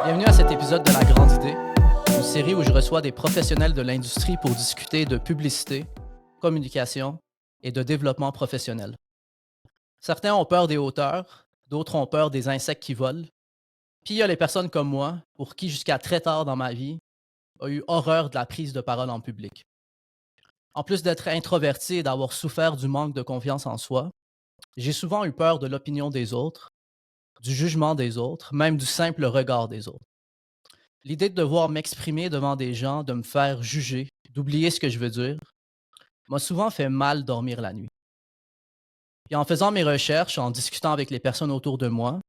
Bienvenue à cet épisode de La Grande Idée, une série où je reçois des professionnels de l'industrie pour discuter de publicité, communication et de développement professionnel. Certains ont peur des hauteurs, d'autres ont peur des insectes qui volent, puis il y a les personnes comme moi, pour qui jusqu'à très tard dans ma vie, a eu horreur de la prise de parole en public. En plus d'être introverti et d'avoir souffert du manque de confiance en soi, j'ai souvent eu peur de l'opinion des autres, du jugement des autres, même du simple regard des autres. L'idée de devoir m'exprimer devant des gens, de me faire juger, d'oublier ce que je veux dire, m'a souvent fait mal dormir la nuit. Puis en faisant mes recherches, en discutant avec les personnes autour de moi,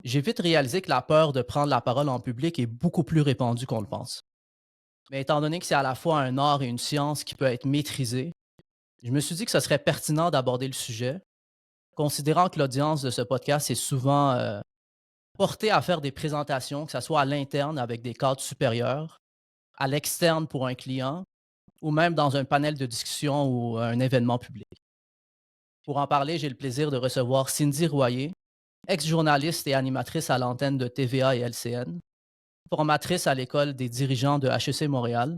j'ai vite réalisé que la peur de prendre la parole en public est beaucoup plus répandue qu'on le pense. Mais étant donné que c'est à la fois un art et une science qui peut être maîtrisée, je me suis dit que ce serait pertinent d'aborder le sujet, considérant que l'audience de ce podcast est souvent portée à faire des présentations, que ce soit à l'interne avec des cadres supérieurs, à l'externe pour un client, ou même dans un panel de discussion ou un événement public. Pour en parler, j'ai le plaisir de recevoir Cindy Royer, ex-journaliste et animatrice à l'antenne de TVA et LCN, formatrice à l'école des dirigeants de HEC Montréal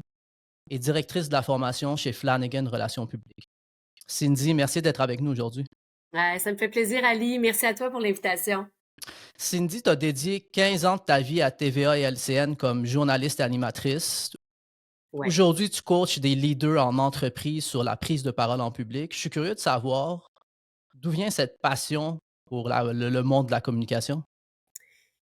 et directrice de la formation chez Flanagan Relations publiques. Cindy, merci d'être avec nous aujourd'hui. Ouais, ça me fait plaisir, Ali. Merci à toi pour l'invitation. Cindy, tu as dédié 15 ans de ta vie à TVA et LCN comme journaliste et animatrice. Ouais. Aujourd'hui, tu coaches des leaders en entreprise sur la prise de parole en public. Je suis curieux de savoir d'où vient cette passion pour le monde de la communication.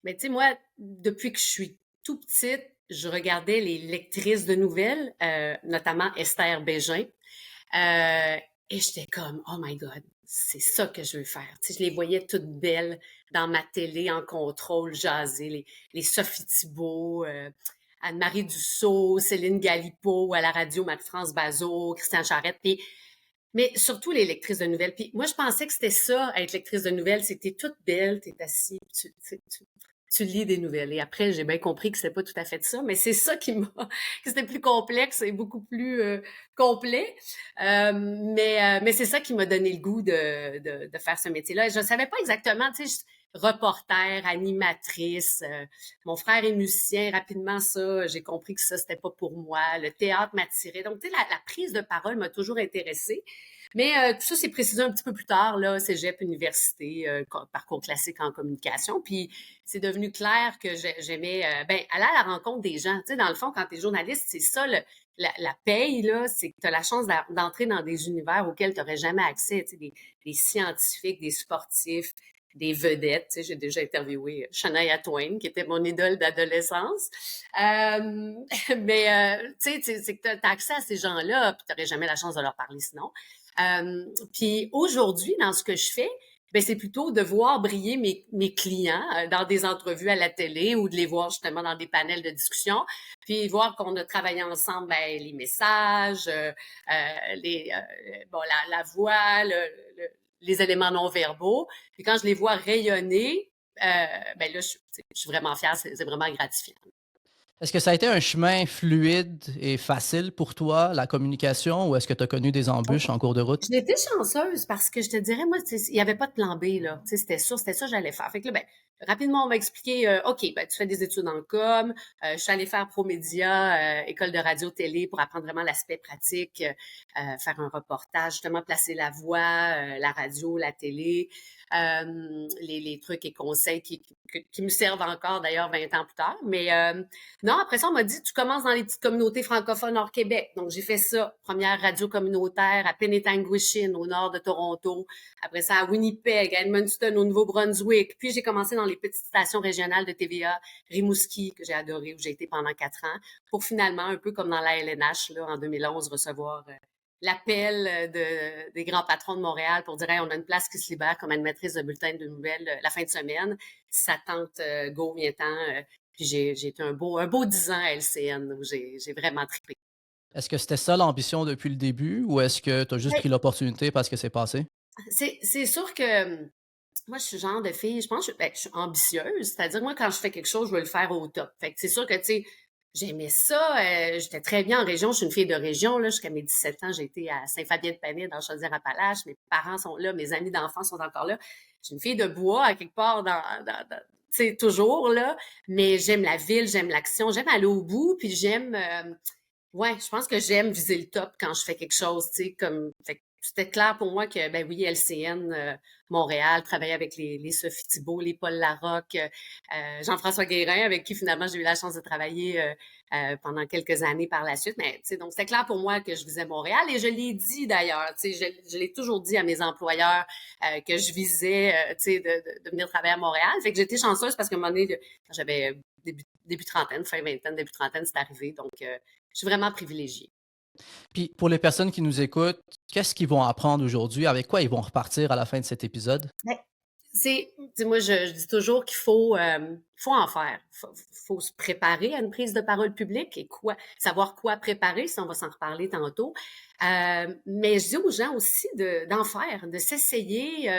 Mais tu sais, moi, depuis que je suis tout petite, je regardais les lectrices de nouvelles, notamment Esther Bégin. Euh, et j'étais comme, oh my God, c'est ça que je veux faire. Tu sais, je les voyais toutes belles dans ma télé en contrôle, jaser, les Sophie Thibault, Anne-Marie Dussault, Céline Galipeau, à la radio, Marie-France Bazot, Christiane Charette. Mais surtout les lectrices de nouvelles. Puis moi, je pensais que c'était ça, être lectrice de nouvelles. C'est que t'es toute belle, t'es assise, tu lis des nouvelles. Et après, j'ai bien compris que c'était pas tout à fait ça, mais c'est ça qui m'a, que c'était plus complexe et beaucoup plus complet. Mais c'est ça qui m'a donné le goût de faire ce métier-là. Et je savais pas exactement, tu sais, reporter, animatrice. Mon frère est musicien. Rapidement, ça, j'ai compris que ça, c'était pas pour moi. Le théâtre m'attirait. Donc, tu sais, la prise de parole m'a toujours intéressée. Mais tout ça, c'est précisé un petit peu plus tard, là, cégep, université, parcours classique en communication. Puis c'est devenu clair que j'aimais aller à la rencontre des gens. Tu sais, dans le fond, quand tu es journaliste, c'est ça la paye, là, c'est que tu as la chance d'entrer dans des univers auxquels tu n'aurais jamais accès. Tu sais, des scientifiques, des sportifs, des vedettes. Tu sais, j'ai déjà interviewé Shania Twain, qui était mon idole d'adolescence. Tu sais, c'est que tu as accès à ces gens-là, puis tu n'aurais jamais la chance de leur parler sinon. Puis aujourd'hui, dans ce que je fais, ben c'est plutôt de voir briller mes clients dans des entrevues à la télé ou de les voir justement dans des panels de discussion, puis voir qu'on a travaillé ensemble les messages, la voix, les éléments non verbaux. Puis quand je les vois rayonner, là je suis vraiment fière, c'est vraiment gratifiant. Est-ce que ça a été un chemin fluide et facile pour toi, la communication, ou est-ce que tu as connu des embûches en cours de route? J'ai été chanceuse parce que je te dirais, moi, il n'y avait pas de plan B, là. Tu sais, c'était ça que j'allais faire. Fait que là, ben, rapidement, on m'a expliqué, OK, ben, tu fais des études en com, je suis allée faire ProMédia, école de radio-télé pour apprendre vraiment l'aspect pratique, faire un reportage, justement, placer la voix, la radio, la télé, les trucs et conseils qui me servent encore, d'ailleurs, 20 ans plus tard. Mais non, après ça, on m'a dit, tu commences dans les petites communautés francophones hors Québec. Donc, j'ai fait ça. Première radio communautaire à Penetanguishene, au nord de Toronto. Après ça, à Winnipeg, à Edmundston, au Nouveau-Brunswick. Puis, j'ai commencé dans les petites stations régionales de TVA, Rimouski, que j'ai adoré, où j'ai été pendant 4 ans, pour finalement, un peu comme dans la LNH, là, en 2011, recevoir l'appel des grands patrons de Montréal pour dire hey, on a une place qui se libère comme animatrice de bulletin de nouvelles la fin de semaine. Si ça tente, go, viens-t'en. Puis j'ai été un beau 10 ans à LCN où j'ai vraiment trippé. Est-ce que c'était ça l'ambition depuis le début, ou est-ce que tu as juste Ouais, pris l'opportunité parce que c'est passé? c'est sûr que moi, je suis le genre de fille, je pense, je suis ambitieuse. C'est-à-dire, moi, quand je fais quelque chose, je veux le faire au top. Fait que c'est sûr que, tu sais, j'aimais ça. J'étais très bien en région. Je suis une fille de région, là. Jusqu'à mes 17 ans, j'ai été à Saint-Fabien-de-Panet, dans Chaudière-Appalaches. Mes parents sont là, mes amis d'enfance sont encore là. Je suis une fille de bois, à quelque part, sais, toujours, là, mais j'aime la ville, j'aime l'action, j'aime aller au bout, puis j'aime, ouais, je pense que j'aime viser le top quand je fais quelque chose, tu sais, comme, fait que c'était clair pour moi que, ben oui, LCN, Montréal, travailler avec les Sophie Thibault, les Paul Larocque, Jean-François Guérin, avec qui finalement j'ai eu la chance de travailler pendant quelques années par la suite. Mais, tu sais, donc c'était clair pour moi que je visais Montréal et je l'ai dit d'ailleurs, tu sais, je l'ai toujours dit à mes employeurs que je visais, tu sais, de venir travailler à Montréal. Fait que j'étais chanceuse parce qu'à un moment donné, quand j'avais début trentaine, fin vingtaine, début trentaine, c'est arrivé. Donc, je suis vraiment privilégiée. Puis pour les personnes qui nous écoutent, qu'est-ce qu'ils vont apprendre aujourd'hui? Avec quoi ils vont repartir à la fin de cet épisode? Ben, moi, je dis toujours qu'il faut en faire. Faut se préparer à une prise de parole publique et savoir quoi préparer, ça, on va s'en reparler tantôt. Mais je dis aux gens aussi d'en faire, de s'essayer,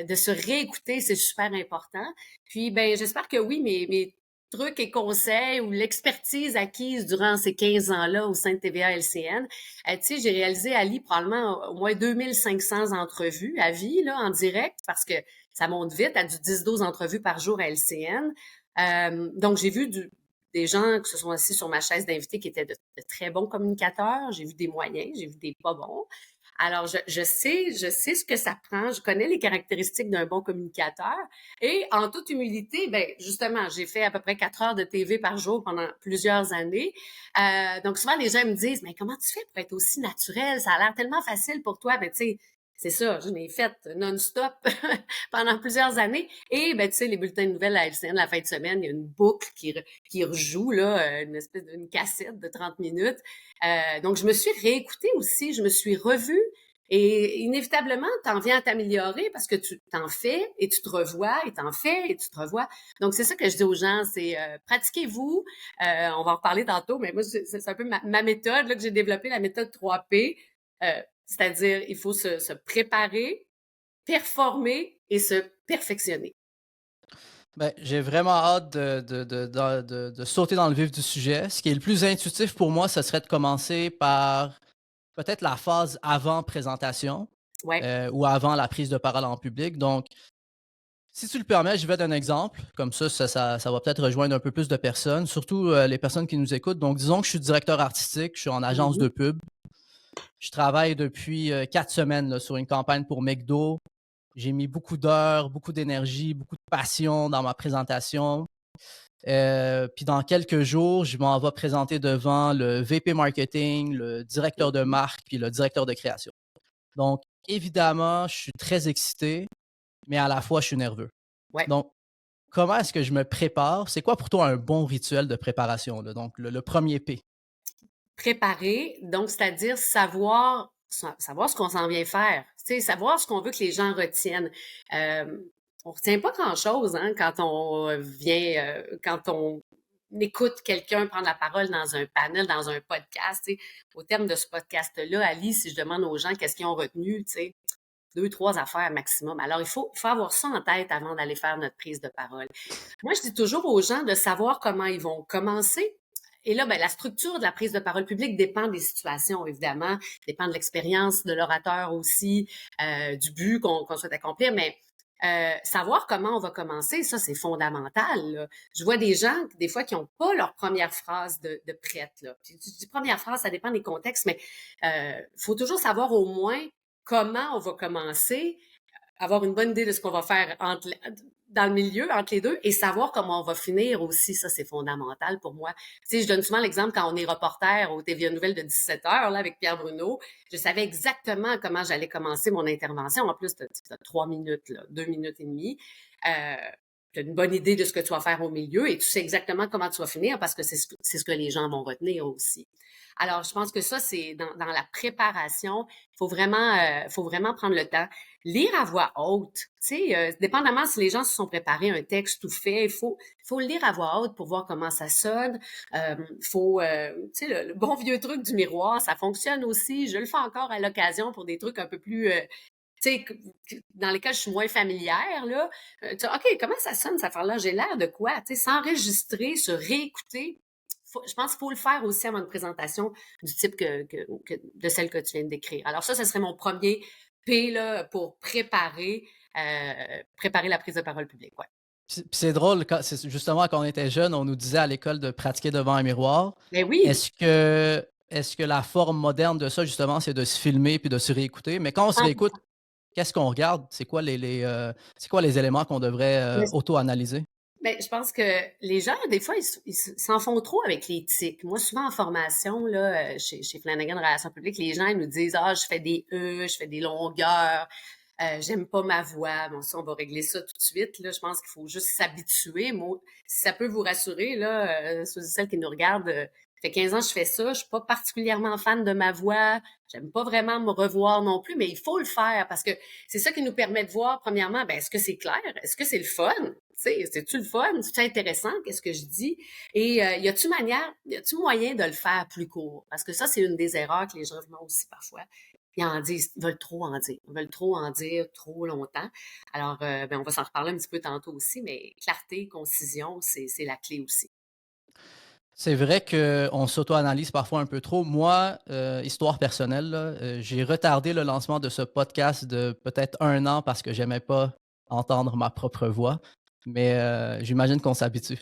de se réécouter, c'est super important. Puis, ben, j'espère que oui, mes trucs et conseils ou l'expertise acquise durant ces 15 ans-là au sein de TVA LCN. Tu sais, j'ai réalisé, Ali, probablement au moins 2500 entrevues à vie, là, en direct, parce que ça monte vite, à du 10-12 entrevues par jour à LCN. Donc, j'ai vu des gens qui se sont assis sur ma chaise d'invité qui étaient de très bons communicateurs. J'ai vu des moyens, j'ai vu des pas bons. Alors, je sais ce que ça prend. Je connais les caractéristiques d'un bon communicateur. Et en toute humilité, ben justement, j'ai fait à peu près 4 heures de TV par jour pendant plusieurs années. Donc, souvent, les gens me disent, mais comment tu fais pour être aussi naturel? Ça a l'air tellement facile pour toi. Ben, tu sais, c'est ça, je l'ai fait non-stop pendant plusieurs années. Et ben, tu sais, les bulletins de nouvelles à LCN, la fin de semaine, il y a une boucle qui rejoue, là, une espèce d'une cassette de 30 minutes. Donc, je me suis réécoutée aussi, je me suis revue. Et inévitablement, t'en viens à t'améliorer parce que tu t'en fais et tu te revois et t'en fais et tu te revois. Donc, c'est ça que je dis aux gens, c'est pratiquez-vous. On va en reparler tantôt, mais moi, c'est un peu ma méthode là, que j'ai développée, la méthode 3P. C'est-à-dire, il faut se préparer, performer et se perfectionner. Ben, j'ai vraiment hâte de sauter dans le vif du sujet. Ce qui est le plus intuitif pour moi, ce serait de commencer par peut-être la phase avant présentation Ouais. ou avant la prise de parole en public. Donc, si tu le permets, je vais d'un exemple. Comme ça va peut-être rejoindre un peu plus de personnes, surtout les personnes qui nous écoutent. Donc, disons que je suis directeur artistique, je suis en agence Mhm. de pub. Je travaille depuis 4 semaines là, sur une campagne pour McDo. J'ai mis beaucoup d'heures, beaucoup d'énergie, beaucoup de passion dans ma présentation. Puis dans quelques jours, je m'en vais présenter devant le VP marketing, le directeur de Mhm. marque, puis le directeur de création. Donc, évidemment, je suis très excité, mais à la fois, je suis nerveux. Ouais. Donc, comment est-ce que je me prépare? C'est quoi pour toi un bon rituel de préparation, là? Donc, le premier P. Préparer, donc c'est-à-dire savoir ce qu'on s'en vient faire, tu sais, savoir ce qu'on veut que les gens retiennent. On retient pas grand-chose hein, quand on écoute quelqu'un prendre la parole dans un panel, dans un podcast. Tu sais. Au terme de ce podcast-là, Ali, si je demande aux gens qu'est-ce qu'ils ont retenu, tu sais, 2, 3 affaires maximum. Alors, il faut avoir ça en tête avant d'aller faire notre prise de parole. Moi, je dis toujours aux gens de savoir comment ils vont commencer. Et là, ben, la structure de la prise de parole publique dépend des situations, évidemment, dépend de l'expérience de l'orateur aussi, du but qu'on souhaite accomplir, mais savoir comment on va commencer, ça, c'est fondamental. Là. Je vois des gens, des fois, qui n'ont pas leur première phrase de prête. Là. Puis, je dis première phrase, ça dépend des contextes, mais faut toujours savoir au moins comment on va commencer, avoir une bonne idée de ce qu'on va faire dans le milieu, entre les deux, et savoir comment on va finir aussi, ça, c'est fondamental pour moi. Tu sais, je donne souvent l'exemple quand on est reporter au TVA Nouvelles de 17 heures, là, avec Pierre Bruno. Je savais exactement comment j'allais commencer mon intervention. En plus, tu as 3 minutes, là, 2 minutes et demie. Tu as une bonne idée de ce que tu vas faire au milieu et tu sais exactement comment tu vas finir parce que c'est ce que les gens vont retenir aussi. Alors, je pense que ça, c'est dans la préparation, il faut vraiment prendre le temps. Lire à voix haute, tu sais, dépendamment si les gens se sont préparés un texte tout fait, il faut le lire à voix haute pour voir comment ça sonne. Tu sais, le bon vieux truc du miroir, ça fonctionne aussi. Je le fais encore à l'occasion pour des trucs un peu plus, tu sais, dans lesquels je suis moins familière, là. OK, comment ça sonne, cette affaire-là? J'ai l'air de quoi? Tu sais, s'enregistrer, se réécouter. Je pense qu'il faut le faire aussi avant une présentation du type de celle que tu viens de décrire. Alors ça, ce serait mon premier P là, pour préparer la prise de parole publique. Ouais. Puis c'est drôle, c'est justement quand on était jeune, on nous disait à l'école de pratiquer devant un miroir. Mais oui, Est-ce que la forme moderne de ça, justement, c'est de se filmer puis de se réécouter? Mais quand on se réécoute, qu'est-ce qu'on regarde? C'est quoi les éléments qu'on devrait auto-analyser? ben, je pense que les gens, des fois, s'en font trop avec l'éthique. Moi, souvent en formation, là, chez Flanagan Relations publiques, les gens ils nous disent, ah, je fais des E, je fais des longueurs, j'aime pas ma voix. Bon, ça, on va régler ça tout de suite. Là, je pense qu'il faut juste s'habituer. Moi, si ça peut vous rassurer, là, ceux et celles qui nous regardent, ça fait 15 ans que je fais ça. Je suis pas particulièrement fan de ma voix. J'aime pas vraiment me revoir non plus, mais il faut le faire parce que c'est ça qui nous permet de voir, premièrement, ben, est-ce que c'est clair? Est-ce que c'est le fun? C'est-tu le fun? C'est-tu intéressant? Qu'est-ce que je dis? Et y a-tu moyen de le faire plus court? Parce que ça, c'est une des erreurs que les gens font aussi parfois. Ils en disent, ils veulent trop en dire. Ils veulent trop en dire trop longtemps. Alors, ben, on va s'en reparler un petit peu tantôt aussi, mais clarté, concision, c'est la clé aussi. C'est vrai qu'on s'auto-analyse parfois un peu trop. Moi, histoire personnelle, là, j'ai retardé le lancement de ce podcast de peut-être 1 an parce que j'aimais pas entendre ma propre voix. Mais j'imagine qu'on s'habitue.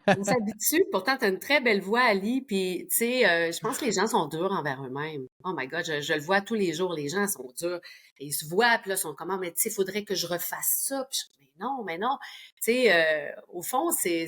On s'habitue. Pourtant, tu as une très belle voix, Ali. Puis, tu sais, je pense que les gens sont durs envers eux-mêmes. Oh my God, je le vois tous les jours. Les gens sont durs. Et ils se voient, puis là, ils sont comment, mais tu sais, il faudrait que je refasse ça. Puis mais non, mais non. Tu sais, au fond, c'est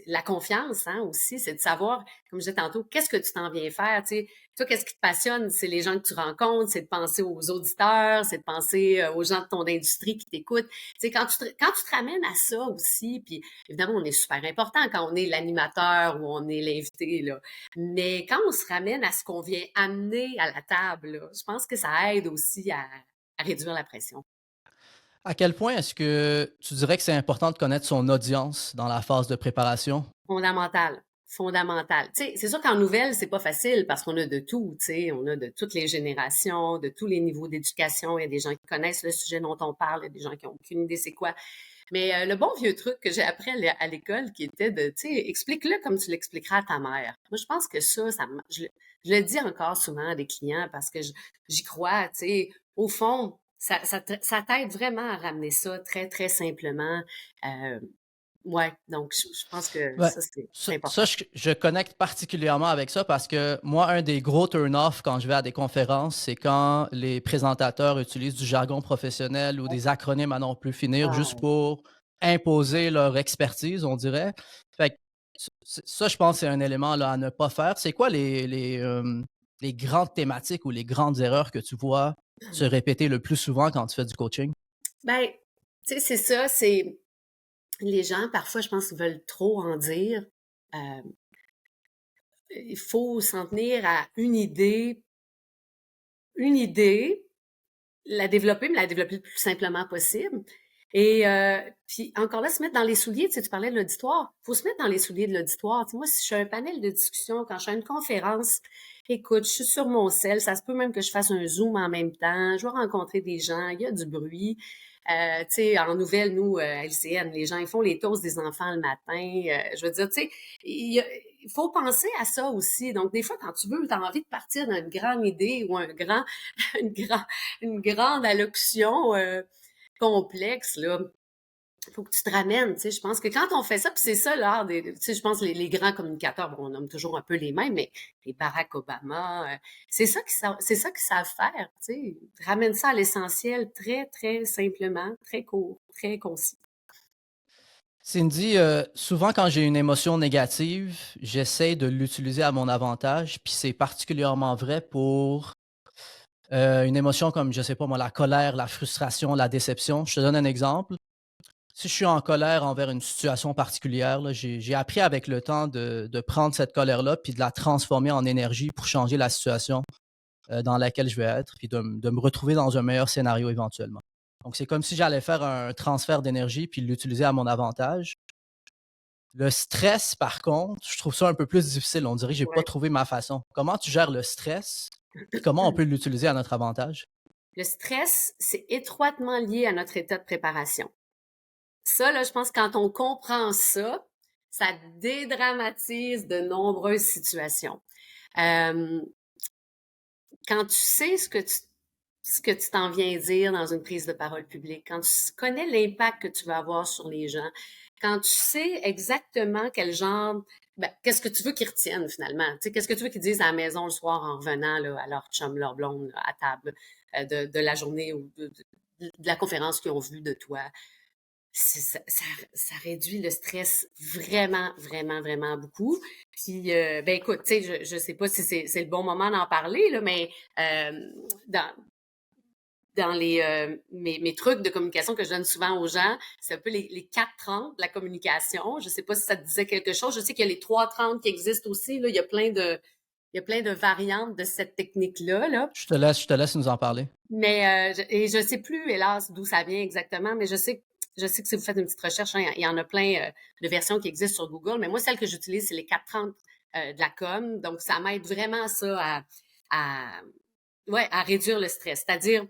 la confiance, hein, aussi, c'est de savoir, comme je disais tantôt, qu'est-ce que tu t'en viens faire, tu sais. Toi, qu'est-ce qui te passionne? C'est les gens que tu rencontres, c'est de penser aux auditeurs, c'est de penser aux gens de ton industrie qui t'écoutent. Tu sais, quand tu te ramènes à ça aussi, puis évidemment, on est super important quand on est l'animateur ou on est l'invité, là. Mais quand on se ramène à ce qu'on vient amener à la table, là, je pense que ça aide aussi à réduire la pression. À quel point est-ce que tu dirais que c'est important de connaître son audience dans la phase de préparation? Fondamental, fondamental. Tu sais, c'est sûr qu'en nouvelles, c'est pas facile parce qu'on a de tout, tu sais, on a de toutes les générations, de tous les niveaux d'éducation. Il y a des gens qui connaissent le sujet dont on parle, il y a des gens qui ont aucune idée c'est quoi. Mais le bon vieux truc que j'ai appris à l'école qui était de, tu sais, explique-le comme tu l'expliqueras à ta mère. Moi, je pense que je le dis encore souvent à des clients parce que j'y crois, tu sais. Au fond, ça t'aide vraiment à ramener ça très, très simplement. Euh, Ouais, donc je pense que Ouais. ça, c'est Ça, important. je connecte particulièrement avec ça parce que moi, un des gros turn-off quand je vais à des conférences, c'est quand les présentateurs utilisent du jargon professionnel ou des acronymes à non plus finir juste Ah, pour imposer leur expertise, on dirait. Fait que ça, je pense, c'est un élément là, à ne pas faire. C'est quoi les grandes thématiques ou les grandes erreurs que tu vois se répéter le plus souvent quand tu fais du coaching? ben, tu sais, c'est ça, c'est les gens, parfois, je pense qu'ils veulent trop en dire. Euh, il faut s'en tenir à une idée, la développer, mais la développer le plus simplement possible. Et puis encore là, se mettre dans les souliers, tu sais, tu parlais de l'auditoire, il faut se mettre dans les souliers de l'auditoire. Tu sais, moi, si je suis à un panel de discussion, quand je suis à une conférence, écoute, je suis sur mon sel, ça se peut même que je fasse un Zoom en même temps, je vais rencontrer des gens, il y a du bruit. Tu sais, en nouvelles, nous, à LCN, les gens, ils font les toasts des enfants le matin. Je veux dire, tu sais, il faut penser à ça aussi. Donc, des fois, quand tu veux, tu as envie de partir d'une grande idée ou un grand, une, grand, une grande allocution complexe, là, faut que tu te ramènes, tu sais. Je pense que quand on fait ça, puis c'est ça l'art tu sais, je pense que les grands communicateurs, bon, on nomme toujours un peu les mêmes, mais les Barack Obama, c'est ça qu'ils savent faire, tu sais. Ramène ça à l'essentiel très, très simplement, très court, très concis. Cindy, souvent quand j'ai une émotion négative, j'essaie de l'utiliser à mon avantage, puis c'est particulièrement vrai pour une émotion comme, je sais pas moi, la colère, la frustration, la déception. Je te donne un exemple. Si je suis en colère envers une situation particulière, là, j'ai appris avec le temps de prendre cette colère-là, puis de la transformer en énergie pour changer la situation dans laquelle je vais être, puis de me retrouver dans un meilleur scénario éventuellement. Donc c'est comme si j'allais faire un transfert d'énergie, puis l'utiliser à mon avantage. Le stress, par contre, je trouve ça un peu plus difficile. On dirait que j'ai pas Ouais. trouvé ma façon. Comment tu gères le stress? Puis comment on peut l'utiliser à notre avantage? Le stress, c'est étroitement lié à notre état de préparation. Ça, là, je pense que quand on comprend ça, ça dédramatise de nombreuses situations. Euh, quand tu sais ce que tu t'en viens dire dans une prise de parole publique, quand tu connais l'impact que tu vas avoir sur les gens, quand tu sais exactement quel genre, qu'est-ce que tu veux qu'ils retiennent finalement, tu sais, qu'est-ce que tu veux qu'ils disent à la maison le soir en revenant là, à leur chum, leur blonde, là, à table de la journée ou de la conférence qu'ils ont vue de toi. Ça réduit le stress vraiment, vraiment, vraiment beaucoup. Puis, ben écoute, tu sais, je sais pas si c'est le bon moment d'en parler, là, mais dans, dans mes trucs de communication que je donne souvent aux gens, c'est un peu les 4-30 de la communication. Je sais pas si ça te disait quelque chose. Je sais qu'il y a les 3-30 qui existent aussi. Là. Il y a plein de variantes de cette technique-là. Là. Je te laisse nous en parler. Mais je sais plus, hélas, d'où ça vient exactement, mais je sais que si vous faites une petite recherche, hein, il y en a plein de versions qui existent sur Google, mais moi, celle que j'utilise, c'est les 430 de la com. Donc, ça m'aide vraiment ça à, ouais, à réduire le stress. C'est-à-dire,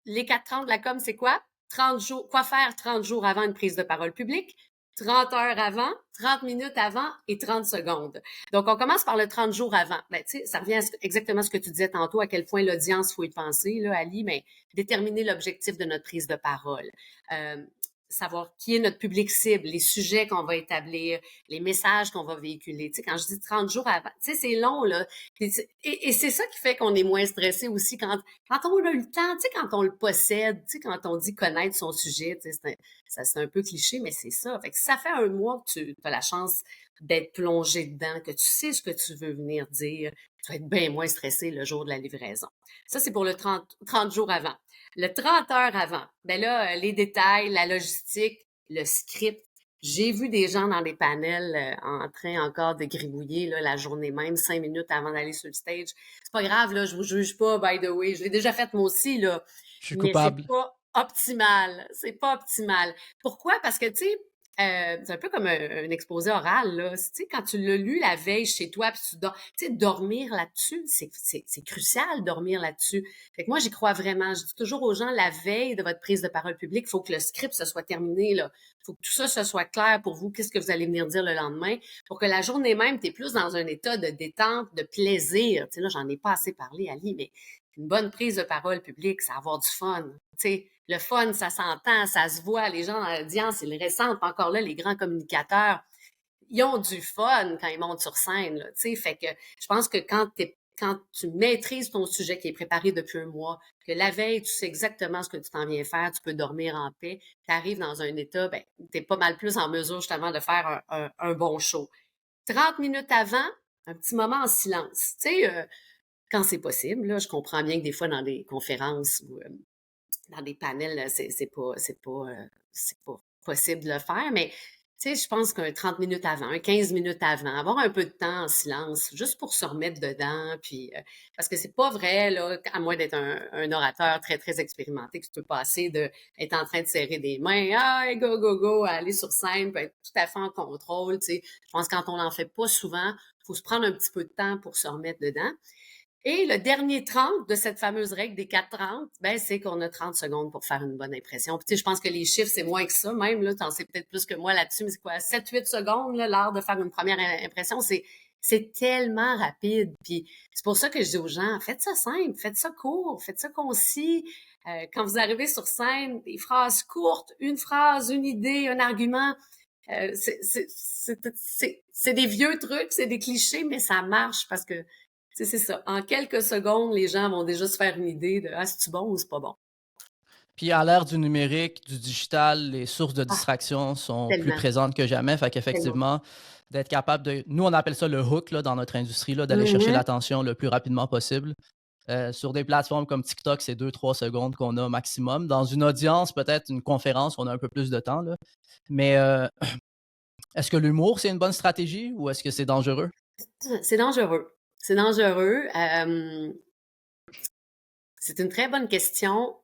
les 4-30 de la com, c'est quoi? 30 jours, quoi faire 30 jours avant une prise de parole publique, 30 heures avant, 30 minutes avant et 30 secondes. Donc, on commence par le 30 jours avant. Ben, tu sais, ça revient exactement à ce que tu disais tantôt, à quel point l'audience, faut y penser, là, Ali, mais déterminer l'objectif de notre prise de parole. Euh, Savoir qui est notre public cible, les sujets qu'on va établir, les messages qu'on va véhiculer. Tu sais, quand je dis 30 jours avant, tu sais, c'est long, là. Et c'est ça qui fait qu'on est moins stressé aussi quand on a le temps, tu sais, quand on le possède, tu sais, quand on dit connaître son sujet, tu sais, c'est un peu cliché, mais c'est ça. Fait que si ça fait un mois que tu as la chance d'être plongé dedans, que tu sais ce que tu veux venir dire, tu vas être bien moins stressé le jour de la livraison. Ça, c'est pour le 30 jours avant. Le 30 heures avant, ben là, les détails, la logistique, le script. J'ai vu des gens dans des panels en train encore de gribouiller là, la journée même, 5 minutes avant d'aller sur le stage. C'est pas grave, là, je vous juge pas, by the way. Je l'ai déjà fait moi aussi, là. Je suis Mais c'est coupable. pas optimal. C'est pas optimal. Pourquoi? Parce que, tu sais, c'est un peu comme un exposé oral, là. Tu sais, quand tu l'as lu la veille chez toi, puis tu dors, tu sais, dormir là-dessus, c'est crucial, dormir là-dessus. Fait que moi, j'y crois vraiment. Je dis toujours aux gens, la veille de votre prise de parole publique, il faut que le script se soit terminé, là. Il faut que tout ça se soit clair pour vous, qu'est-ce que vous allez venir dire le lendemain, pour que la journée même, tu es plus dans un état de détente, de plaisir. Tu sais, là, j'en ai pas assez parlé, Ali, mais une bonne prise de parole publique, c'est avoir du fun. Tu sais, le fun, ça s'entend, ça se voit. Les gens dans l'audience, ils le ressentent. Encore là, les grands communicateurs, ils ont du fun quand ils montent sur scène. Là, tu sais, fait que je pense que quand tu maîtrises ton sujet qui est préparé depuis un mois, que la veille, tu sais exactement ce que tu t'en viens faire, tu peux dormir en paix, tu arrives dans un état, ben, tu es pas mal plus en mesure justement de faire un bon show. 30 minutes avant, un petit moment en silence. Tu sais, quand c'est possible, là, je comprends bien que des fois dans des conférences ou dans des panels, c'est pas possible de le faire, mais tu sais, je pense qu'un 30 minutes avant, un 15 minutes avant, avoir un peu de temps en silence, juste pour se remettre dedans, puis parce que c'est pas vrai, là, à moins d'être un orateur très, très expérimenté, que tu peux passer de être en train de serrer des mains, ah, go, go, go, à aller sur scène, puis être tout à fait en contrôle, tu sais. Je pense que quand on n'en fait pas souvent, il faut se prendre un petit peu de temps pour se remettre dedans. Et le dernier 30 de cette fameuse règle des 4-30, ben, c'est qu'on a 30 secondes pour faire une bonne impression. Puis, tu sais, je pense que les chiffres, c'est moins que ça, même, là. T'en sais peut-être plus que moi là-dessus, mais c'est quoi? 7-8 secondes, là, l'art de faire une première impression, c'est tellement rapide. Puis, c'est pour ça que je dis aux gens, faites ça simple, faites ça court, faites ça concis. Quand vous arrivez sur scène, des phrases courtes, une phrase, une idée, un argument. C'est des vieux trucs, c'est des clichés, mais ça marche parce que c'est ça. En quelques secondes, les gens vont déjà se faire une idée de ah, c'est-tu bon ou c'est pas bon. Puis à l'ère du numérique, du digital, les sources de Ah, distraction sont plus tellement, présentes que jamais. Fait tellement. qu'effectivement, d'être capable de. Nous, on appelle ça le hook là, dans notre industrie, là, d'aller chercher Mhm. l'attention le plus rapidement possible. Sur des plateformes comme TikTok, c'est 2-3 secondes qu'on a maximum. Dans une audience, peut-être une conférence, on a un peu plus de temps. Là. Mais est-ce que l'humour, c'est une bonne stratégie ou est-ce que c'est dangereux? C'est dangereux. C'est dangereux. C'est une très bonne question.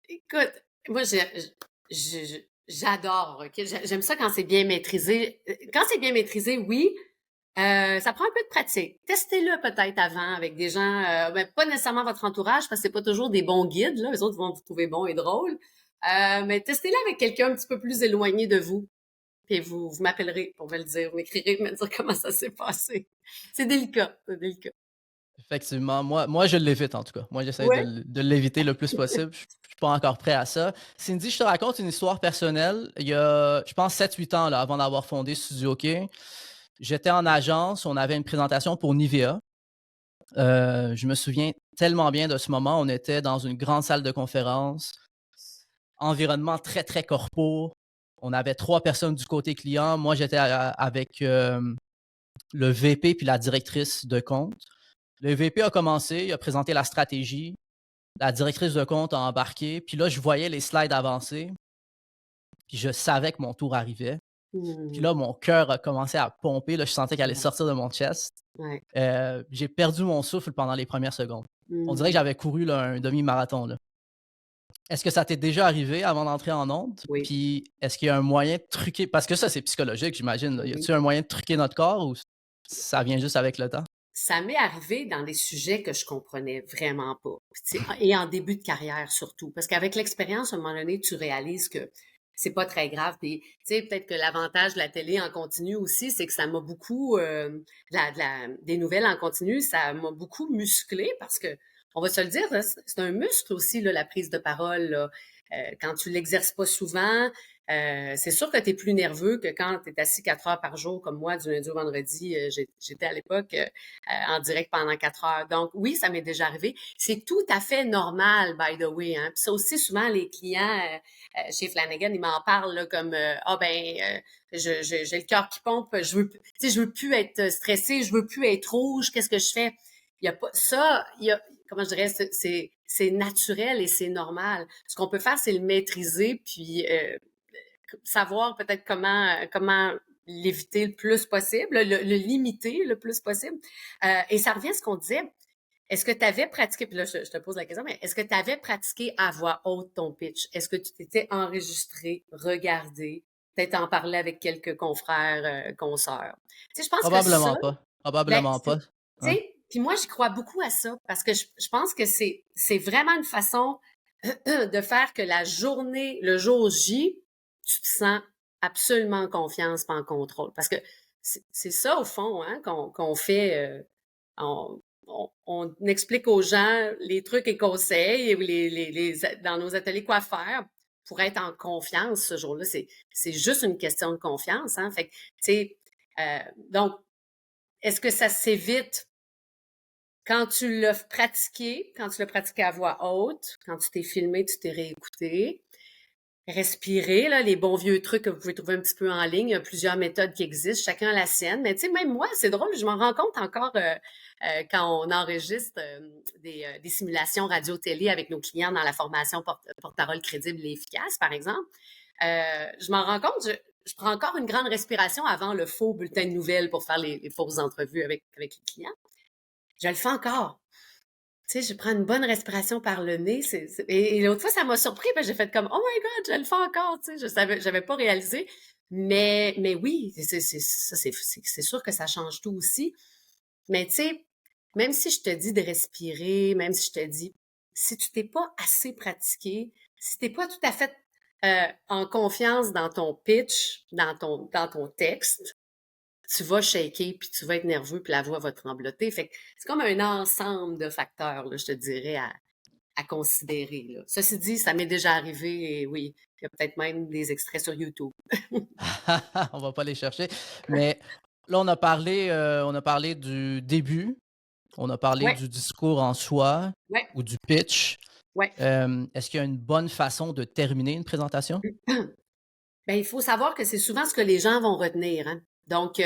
Écoute, moi, j'adore. Ok? J'aime ça quand c'est bien maîtrisé. Quand c'est bien maîtrisé, oui. Ça prend un peu de pratique. Testez-le peut-être avant avec des gens, ben, pas nécessairement votre entourage, parce que c'est pas toujours des bons guides, là. Les autres vont vous trouver bon et drôle. Mais testez-le avec quelqu'un un petit peu plus éloigné de vous. Puis vous m'appellerez pour me le dire, vous m'écrirez, me dire comment ça s'est passé. C'est délicat, c'est délicat. Effectivement, moi je l'évite en tout cas. Moi, j'essaie Ouais. de l'éviter le plus possible. Je suis pas encore prêt à ça. Cindy, je te raconte une histoire personnelle. Il y a, je pense 7 8 ans là, avant d'avoir fondé Studio OK, j'étais en agence, on avait une présentation pour Nivea. Je me souviens tellement bien de ce moment. On était dans une grande salle de conférence, environnement très, très corpo. On avait 3 personnes du côté client. Moi, j'étais avec, le VP puis la directrice de compte. Le VP a commencé, il a présenté la stratégie. La directrice de compte a embarqué. Puis là, je voyais les slides avancer. Puis je savais que mon tour arrivait. Puis Mmh. là, mon cœur a commencé à pomper. Là, je sentais qu'elle allait Ouais, sortir de mon chest. ouais. J'ai perdu mon souffle pendant les premières secondes. On dirait que Mmh. j'avais couru là, un demi-marathon. Là. Est-ce que ça t'est déjà arrivé avant d'entrer en onde? Oui, Puis est-ce qu'il y a un moyen de truquer? Parce que ça, c'est psychologique, j'imagine. Là. Y oui. a-t-il un moyen de truquer notre corps ou ça vient juste avec le temps? Ça m'est arrivé dans des sujets que je comprenais vraiment pas. Puis, tu sais, et en début de carrière surtout. Parce qu'avec l'expérience, à un moment donné, tu réalises que c'est pas très grave. Puis, tu sais, peut-être que l'avantage de la télé en continu aussi, c'est que ça m'a beaucoup, des nouvelles en continu, ça m'a beaucoup musclé parce que, on va se le dire, là, c'est un muscle aussi, là, la prise de parole, là. Quand tu l'exerces pas souvent, c'est sûr que tu es plus nerveux que quand tu es assis 4 heures par jour, comme moi, du lundi au vendredi. J'étais à l'époque en direct pendant 4 heures. Donc, oui, ça m'est déjà arrivé. C'est tout à fait normal, by the way. Hein. Puis ça aussi, souvent, les clients chez Flanagan, ils m'en parlent là, comme j'ai le cœur qui pompe, je veux plus être stressée, je veux plus être rouge, qu'est-ce que je fais? Il y a pas ça, il y a comment je dirais, c'est naturel et c'est normal. Ce qu'on peut faire, c'est le maîtriser, puis savoir peut-être comment l'éviter le plus possible, le limiter le plus possible. Et ça revient à ce qu'on disait. Est-ce que tu avais pratiqué, puis là, je te pose la question, mais est-ce que tu avais pratiqué à voix haute ton pitch? Est-ce que tu t'étais enregistré, regardé, peut-être en parler avec quelques confrères, consoeurs? Tu sais, je pense que ça, Probablement pas. ben, Probablement pas. tu Hein? sais, puis moi, j'y crois beaucoup à ça parce que je pense que c'est vraiment une façon de faire que la journée, le jour J, tu te sens absolument en confiance, pas en contrôle. Parce que c'est ça, au fond, hein, qu'on fait. On explique aux gens les trucs et conseils dans nos ateliers quoi faire pour être en confiance ce jour-là. C'est juste une question de confiance. Hein? Fait que, tu sais, donc, est-ce que ça s'évite quand quand tu l'as pratiqué à voix haute, quand tu t'es filmé, tu t'es réécouté, respirer, là, les bons vieux trucs que vous pouvez trouver un petit peu en ligne. Il y a plusieurs méthodes qui existent, chacun a la sienne. Mais tu sais, même moi, c'est drôle, je m'en rends compte encore quand on enregistre des simulations radio-télé avec nos clients dans la formation porte-parole crédible et efficace, par exemple. Je m'en rends compte, je prends encore une grande respiration avant le faux bulletin de nouvelles pour faire les fausses entrevues avec les clients. Je le fais encore. Tu sais, je prends une bonne respiration par le nez. Et l'autre fois, ça m'a surpris, parce que j'ai fait comme, oh my God, je le fais encore, tu sais, j'avais pas réalisé. Mais oui, c'est sûr que ça change tout aussi. Mais tu sais, même si je te dis de respirer, même si je te dis, si tu t'es pas assez pratiqué, si t'es pas tout à fait en confiance dans ton pitch, dans ton texte, tu vas shaker, puis tu vas être nerveux, puis la voix va trembloter. Fait que c'est comme un ensemble de facteurs, là, je te dirais, à considérer. Là. Ceci dit, ça m'est déjà arrivé, et oui, il y a peut-être même des extraits sur YouTube. On va pas les chercher. Mais là, on a parlé du début, on a parlé Ouais, du discours en soi ouais, ou du pitch. ouais. Est-ce qu'il y a une bonne façon de terminer une présentation? Ben, il faut savoir que c'est souvent ce que les gens vont retenir. Hein. Donc,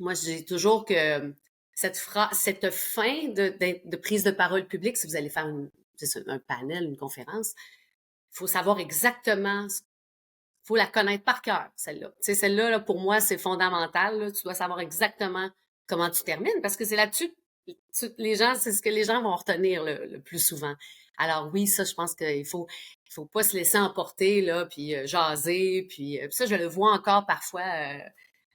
moi, je dis toujours que cette fin de prise de parole publique, si vous allez faire un panel, une conférence, il faut savoir exactement faut la connaître par cœur, celle-là. Tu sais, celle-là, là, pour moi, c'est fondamental. Là. Tu dois savoir exactement comment tu termines parce que c'est là-dessus, les gens, c'est ce que les gens vont retenir le plus souvent. Alors oui, ça, je pense il faut pas se laisser emporter, là, puis jaser, puis ça, je le vois encore parfois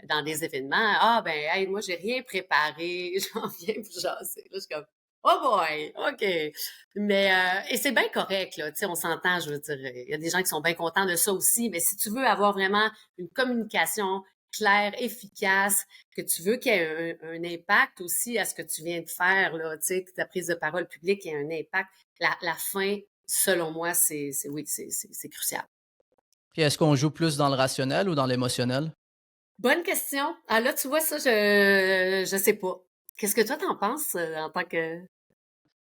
dans des événements. Ah, ben, hey, moi, j'ai rien préparé, j'en viens pour jaser. Là, je suis comme, oh boy, OK. Mais et c'est bien correct, là. Tu sais, on s'entend, je veux dire. Il y a des gens qui sont bien contents de ça aussi. Mais si tu veux avoir vraiment une communication clair, efficace, que tu veux qu'il y ait un impact aussi à ce que tu viens de faire, là, tu sais, que ta prise de parole publique ait un impact. La fin, selon moi, oui, c'est crucial. Puis est-ce qu'on joue plus dans le rationnel ou dans l'émotionnel? Bonne question. Ah là, tu vois, ça, je sais pas. Qu'est-ce que toi t'en penses en tant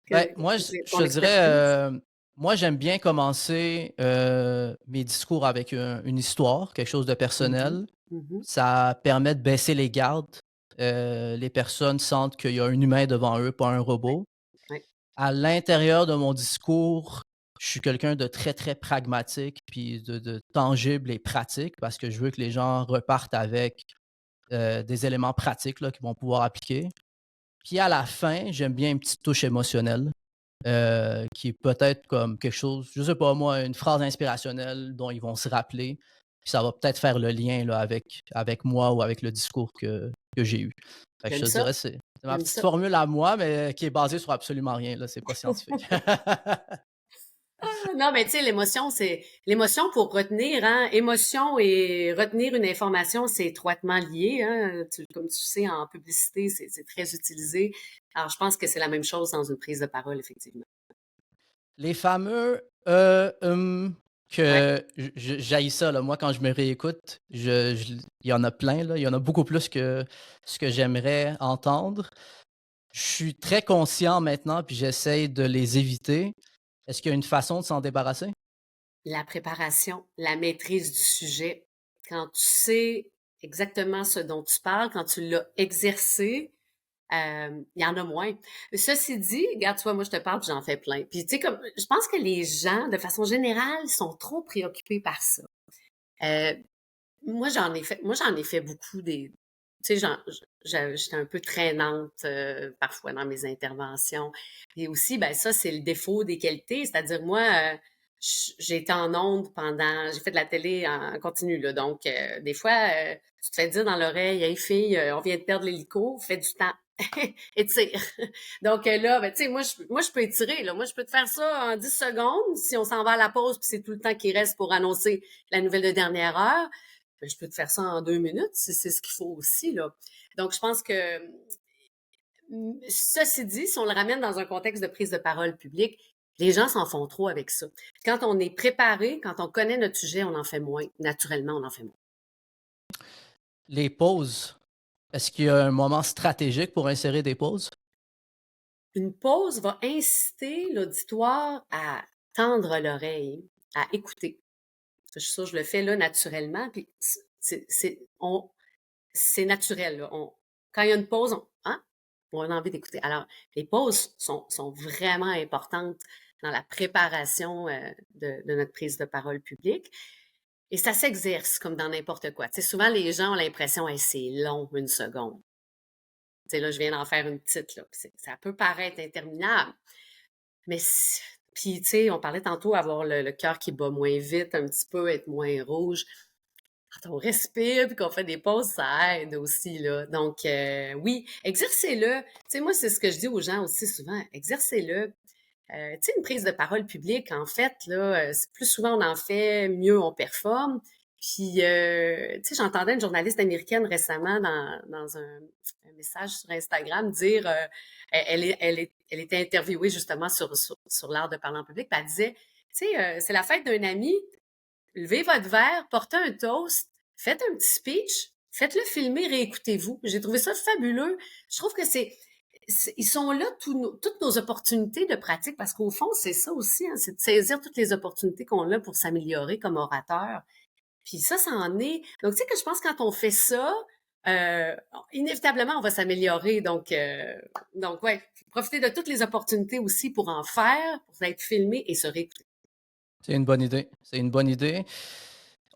Ben, que moi, c'est je ton te dirais, expertise? moi, j'aime bien commencer mes discours avec une histoire, quelque chose de Mhm. personnel. Mhm. Ça permet de baisser les gardes. Les personnes sentent qu'il y a un humain devant eux, pas un Ouais, robot. ouais. À l'intérieur de mon discours, je suis quelqu'un de très, très pragmatique, puis de tangible et pratique, parce que je veux que les gens repartent avec des éléments pratiques là, qu'ils vont pouvoir appliquer. Puis à la fin, j'aime bien une petite touche émotionnelle, qui est peut-être comme quelque chose, je sais pas moi, une phrase inspirationnelle dont ils vont se rappeler. Puis ça va peut-être faire le lien là, avec moi ou avec le discours que j'ai eu. Fait que je J'aime te ça. dirais, c'est ma J'aime petite ça. formule à moi, mais qui est basée sur absolument rien. Là, c'est pas scientifique. Ah, non, mais tu sais, l'émotion, c'est l'émotion pour retenir, hein. Émotion et retenir une information, c'est étroitement lié, hein. Comme tu sais, en publicité, c'est très utilisé. Alors, je pense que c'est la même chose dans une prise de parole, effectivement. Les fameux Ouais. que j'haïs ça. Là. Moi, quand je me réécoute, il y en a plein. Là. Il y en a beaucoup plus que ce que j'aimerais entendre. Je suis très conscient maintenant, puis j'essaye de les éviter. Est-ce qu'il y a une façon de s'en débarrasser? La préparation, la maîtrise du sujet. Quand tu sais exactement ce dont tu parles, quand tu l'as exercé, il y en a moins. Ceci dit, regarde, tu vois, moi, je te parle, puis j'en fais plein. Puis, tu sais, comme, je pense que les gens, de façon générale, sont trop préoccupés par ça. Euh, moi, j'en ai fait beaucoup des, tu sais, j'étais un peu traînante parfois dans mes interventions. Et aussi, ben ça, c'est le défaut des qualités, c'est-à-dire moi, j'ai été en ondes pendant, j'ai fait de la télé en continu là, donc des fois, tu te fais dire dans l'oreille, hey fille, on vient de perdre l'hélico, fais du temps. Étire. Donc là, ben, tu sais, moi, je peux étirer, là. Moi, je peux te faire ça en 10 secondes. Si on s'en va à la pause, puis c'est tout le temps qui reste pour annoncer la nouvelle de dernière heure. Ben, je peux te faire ça en 2 minutes si c'est ce qu'il faut aussi, là. Donc, je pense que, ceci dit, si on le ramène dans un contexte de prise de parole publique, les gens s'en font trop avec ça. Quand on est préparé, quand on connaît notre sujet, on en fait moins. Naturellement, on en fait moins. Les pauses. Est-ce qu'il y a un moment stratégique pour insérer des pauses? Une pause va inciter l'auditoire à tendre l'oreille, à écouter. Je suis sûre, je le fais là naturellement, puis c'est naturel. Là. Quand il y a une pause, on a envie d'écouter. Alors, les pauses sont vraiment importantes dans la préparation de notre prise de parole publique. Et ça s'exerce comme dans n'importe quoi. Tu sais, souvent, les gens ont l'impression, hey, c'est long, une seconde. Tu sais, là, je viens d'en faire une petite, là. Ça peut paraître interminable. Mais, puis, tu sais, on parlait tantôt avoir le cœur qui bat moins vite, un petit peu, être moins rouge. Quand on respire puis qu'on fait des pauses, ça aide aussi, là. Donc, oui, exercez-le. Tu sais, moi, c'est ce que je dis aux gens aussi souvent. Exercez-le. Tu sais, une prise de parole publique, en fait, là, plus souvent on en fait, mieux on performe. Puis, tu sais, j'entendais une journaliste américaine récemment dans un message sur Instagram dire, elle était interviewée justement sur l'art de parler en public, puis elle disait, tu sais, c'est la fête d'un ami, levez votre verre, portez un toast, faites un petit speech, faites-le filmer, réécoutez-vous. J'ai trouvé ça fabuleux. Je trouve que ils sont là toutes nos opportunités de pratique parce qu'au fond, c'est ça aussi, hein, c'est de saisir toutes les opportunités qu'on a pour s'améliorer comme orateur. Puis ça en est. Donc, tu sais que je pense que quand on fait ça, euh, inévitablement, on va s'améliorer. Donc ouais, profiter de toutes les opportunités aussi pour en faire, pour être filmé et se réécouter. C'est une bonne idée. C'est une bonne idée.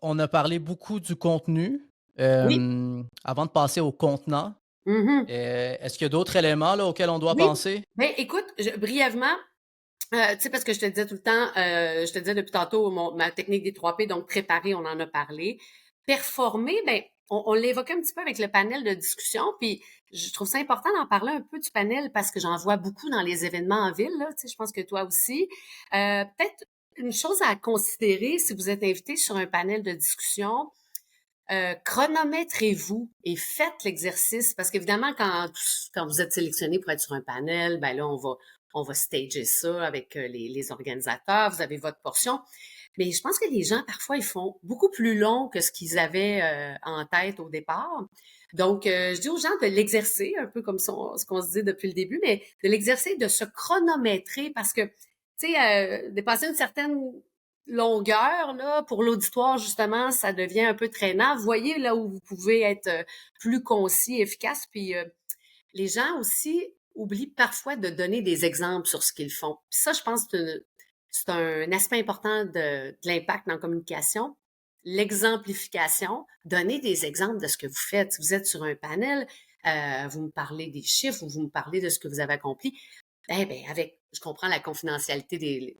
On a parlé beaucoup du contenu. Oui. Avant de passer au contenant, Mhm. est-ce qu'il y a d'autres éléments là, auxquels on doit Oui. penser? Ben, écoute, brièvement, tu sais, parce que je te disais tout le temps, je te disais depuis tantôt ma technique des 3 P, donc préparer, on en a parlé. Performer, ben, on l'évoquait un petit peu avec le panel de discussion, puis je trouve ça important d'en parler un peu du panel parce que j'en vois beaucoup dans les événements en ville, là, tu sais, je pense que toi aussi. Peut-être une chose à considérer si vous êtes invité sur un panel de discussion, chronométrez-vous et faites l'exercice parce qu'évidemment, quand vous êtes sélectionné pour être sur un panel, ben là, on va stager ça avec les organisateurs, vous avez votre portion. Mais je pense que les gens, parfois, ils font beaucoup plus long que ce qu'ils avaient en tête au départ. Donc, je dis aux gens de l'exercer, un peu comme ce qu'on se dit depuis le début, mais de l'exercer, de se chronométrer parce que, tu sais, dépasser une certaine longueur, là, pour l'auditoire, justement, ça devient un peu traînant. Voyez là où vous pouvez être plus concis, efficace, puis les gens aussi oublient parfois de donner des exemples sur ce qu'ils font. Puis ça, je pense que c'est un aspect important de l'impact dans la communication. L'exemplification, donner des exemples de ce que vous faites. Si vous êtes sur un panel, vous me parlez des chiffres ou vous me parlez de ce que vous avez accompli. Eh bien, je comprends la confidentialité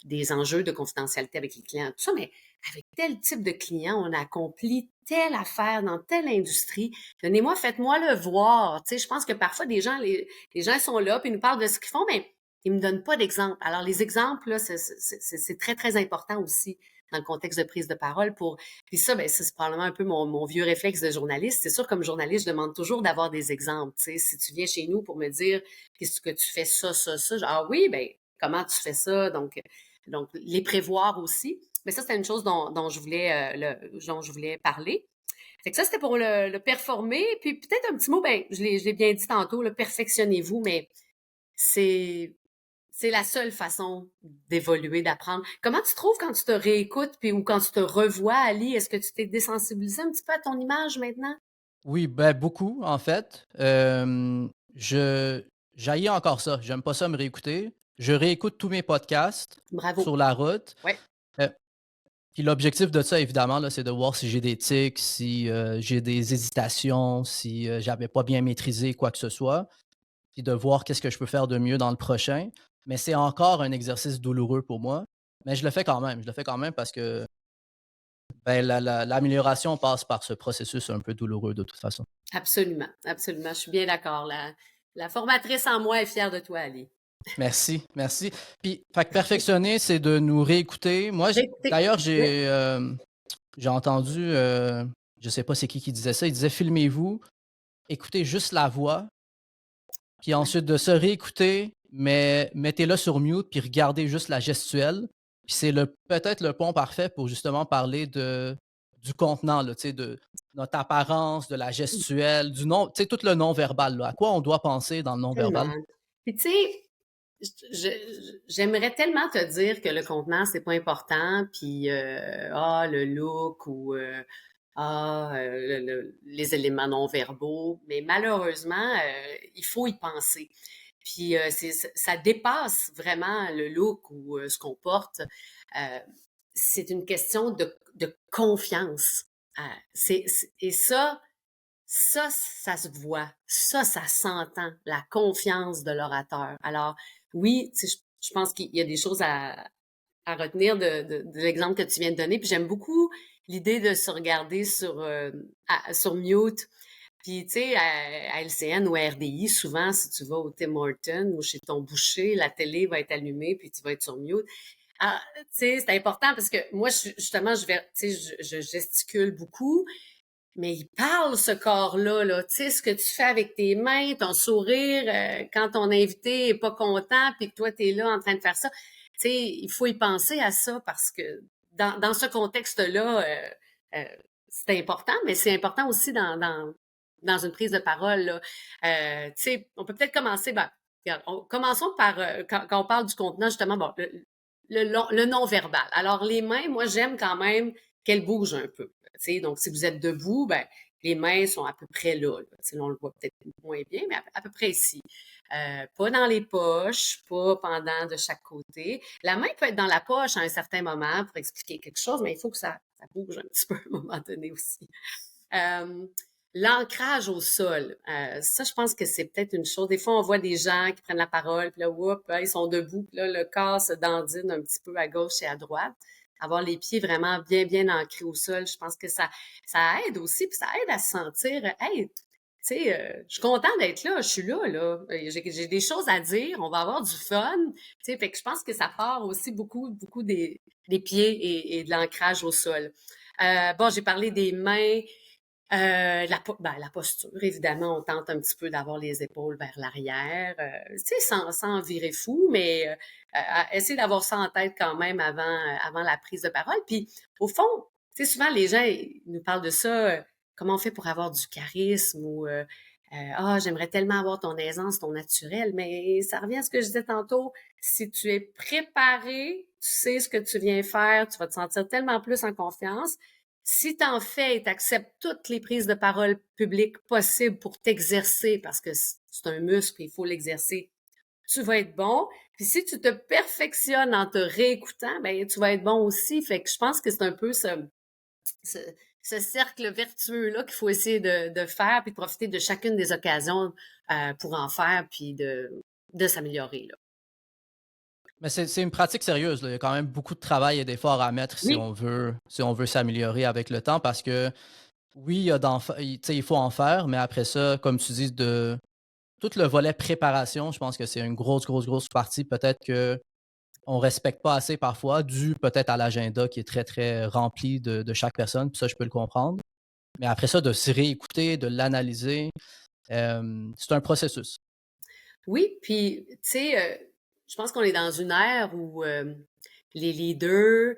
des enjeux de confidentialité avec les clients, tout ça, mais avec tel type de client, on a accompli telle affaire dans telle industrie. Donnez-moi, faites-moi le voir. Tu sais, je pense que parfois, les gens sont là, puis ils nous parlent de ce qu'ils font, mais ils me donnent pas d'exemple. Alors, les exemples, là, c'est très, très important aussi dans le contexte de prise de parole pour... Puis ça, ben, ça, c'est probablement un peu mon vieux réflexe de journaliste. C'est sûr, comme journaliste, je demande toujours d'avoir des exemples. Tu sais, si tu viens chez nous pour me dire qu'est-ce que tu fais ça, genre, ah oui, ben, comment tu fais ça? Donc, les prévoir aussi. Mais ça, c'était une chose dont je voulais parler. Fait que ça, c'était pour le performer. Puis peut-être un petit mot, ben, je l'ai bien dit tantôt, le perfectionnez-vous, mais c'est c'est la seule façon d'évoluer, d'apprendre. Comment tu trouves quand tu te réécoutes puis ou quand tu te revois, Ali? Est-ce que tu t'es désensibilisé un petit peu à ton image maintenant? Oui, ben, beaucoup, en fait. Je j'haïs encore ça. J'aime pas ça me réécouter. Je réécoute tous mes podcasts Bravo. sur la route. Ouais. Heu, Puis l'objectif de ça, évidemment, là, c'est de voir si j'ai des tics, si, j'ai des hésitations, si, j'avais pas bien maîtrisé quoi que ce soit, puis de voir qu'est-ce que je peux faire de mieux dans le prochain. Mais c'est encore un exercice douloureux pour moi, mais je le fais quand même. Je le fais quand même parce que, ben, l'amélioration passe par ce processus un peu douloureux de toute façon. Absolument, absolument. Je suis bien d'accord. La formatrice en moi est fière de toi, Ali. Merci, merci. Puis, fait que perfectionner, c'est de nous réécouter. Moi, Écoutez, d'ailleurs, oui, j'ai entendu, je sais pas c'est qui disait ça, il disait: «Filmez-vous, écoutez juste la voix, puis ouais, ensuite de se réécouter, mais mettez-le sur mute, puis regardez juste la gestuelle». Puis c'est peut-être le pont parfait pour justement parler du contenant, là, tu sais, de notre apparence, de la gestuelle, du non, tu sais, tout le non-verbal, là. À quoi on doit penser dans le non-verbal? tellement. Puis tu sais, j'aimerais tellement te dire que le contenant, c'est pas important, puis le look ou les éléments non verbaux, mais malheureusement, il faut y penser. Puis ça dépasse vraiment le look ou ce qu'on porte. Euh, c'est une question de confiance. Et ça se voit. Ça s'entend. La confiance de l'orateur. Alors, oui, tu sais, je pense qu'il y a des choses à retenir de l'exemple que tu viens de donner. Puis j'aime beaucoup l'idée de se regarder sur mute. Puis, tu sais, à LCN ou à RDI, souvent, si tu vas au Tim Hortons ou chez ton boucher, la télé va être allumée, puis tu vas être sur mute. Ah, tu sais, c'est important parce que moi, justement, tu sais, je gesticule beaucoup, mais il parle, ce corps-là, là. Tu sais, ce que tu fais avec tes mains, ton sourire, quand ton invité est pas content, puis que toi, tu es là en train de faire ça. Tu sais, il faut y penser à ça parce que dans ce contexte-là, c'est important, mais c'est important aussi dans une prise de parole, là. Tu sais, on peut peut-être commencer, ben, regarde, commençons par, quand on parle du contenant, justement, bon, le non-verbal. Alors, les mains, moi, j'aime quand même qu'elles bougent un peu. Tu sais, donc, si vous êtes debout, ben, les mains sont à peu près là. Tu sais, on le voit peut-être moins bien, mais à peu près ici. Pas dans les poches, pas pendant de chaque côté. La main peut être dans la poche à un certain moment pour expliquer quelque chose, mais il faut que ça bouge un petit peu à un moment donné aussi. Euh, L'ancrage au sol, ça, je pense que c'est peut-être une chose. Des fois, on voit des gens qui prennent la parole, puis là, whoop, ils sont debout, puis là, le corps se dandine un petit peu à gauche et à droite. Avoir les pieds vraiment bien, bien ancrés au sol, je pense que ça aide aussi, puis ça aide à se sentir, hey, tu sais, je suis content d'être là, je suis là. J'ai des choses à dire, on va avoir du fun, tu sais, fait que je pense que ça part aussi beaucoup, beaucoup des pieds et de l'ancrage au sol. Bon, j'ai parlé des mains, la posture, évidemment, on tente un petit peu d'avoir les épaules vers l'arrière, tu sais, sans virer fou, mais essayer d'avoir ça en tête quand même avant la prise de parole. Puis, au fond, tu sais, souvent, les gens ils nous parlent de ça, comment on fait pour avoir du charisme ou ah, j'aimerais tellement avoir ton aisance, ton naturel, mais ça revient à ce que je disais tantôt. Si tu es préparé, tu sais ce que tu viens faire, tu vas te sentir tellement plus en confiance. Si tu en fais et tu acceptes toutes les prises de parole publiques possibles pour t'exercer, parce que c'est un muscle, il faut l'exercer, tu vas être bon. Puis si tu te perfectionnes en te réécoutant, ben tu vas être bon aussi. Fait que je pense que c'est un peu ce, ce cercle vertueux-là qu'il faut essayer de faire, puis de profiter de chacune des occasions pour en faire, puis de s'améliorer, là. Mais c'est une pratique sérieuse, là. Il y a quand même beaucoup de travail et d'efforts à mettre Oui, si on veut s'améliorer avec le temps parce que oui, il y a tu sais, il faut en faire, mais après ça, comme tu dis, de tout le volet préparation, je pense que c'est une grosse, grosse, grosse partie peut-être que on respecte pas assez parfois, dû peut-être à l'agenda qui est très, très rempli de chaque personne, puis ça, je peux le comprendre. Mais après ça, de se réécouter, de l'analyser, c'est un processus. oui, puis tu sais, je pense qu'on est dans une ère où les leaders,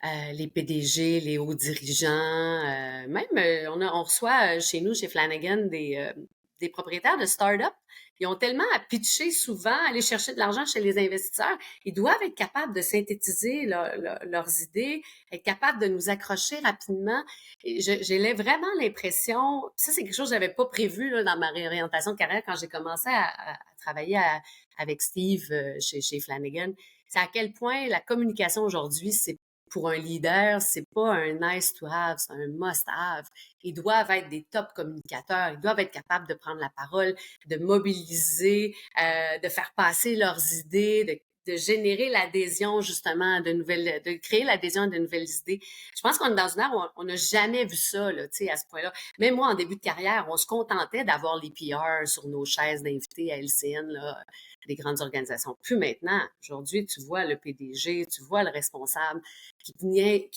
les PDG, les hauts dirigeants, même on reçoit chez nous, chez Flanagan, des propriétaires de start-up. Ils ont tellement à pitcher souvent, aller chercher de l'argent chez les investisseurs. Ils doivent être capables de synthétiser leurs idées, être capables de nous accrocher rapidement. Et j'ai vraiment l'impression, ça c'est quelque chose que j'avais pas prévu là, dans ma réorientation de carrière quand j'ai commencé à travailler avec Steve chez Flanagan. C'est à quel point la communication aujourd'hui, c'est pour un leader, c'est pas un nice to have, c'est un must have. Ils doivent être des top communicateurs, ils doivent être capables de prendre la parole, de mobiliser, de faire passer leurs idées, de générer l'adhésion justement de créer l'adhésion de nouvelles idées. Je pense qu'on est dans une ère où on n'a jamais vu ça, là, tu sais, à ce point-là. Même moi, en début de carrière, on se contentait d'avoir les PR sur nos chaises d'invités à LCN, là, des grandes organisations. Plus maintenant, aujourd'hui, tu vois le PDG, tu vois le responsable qui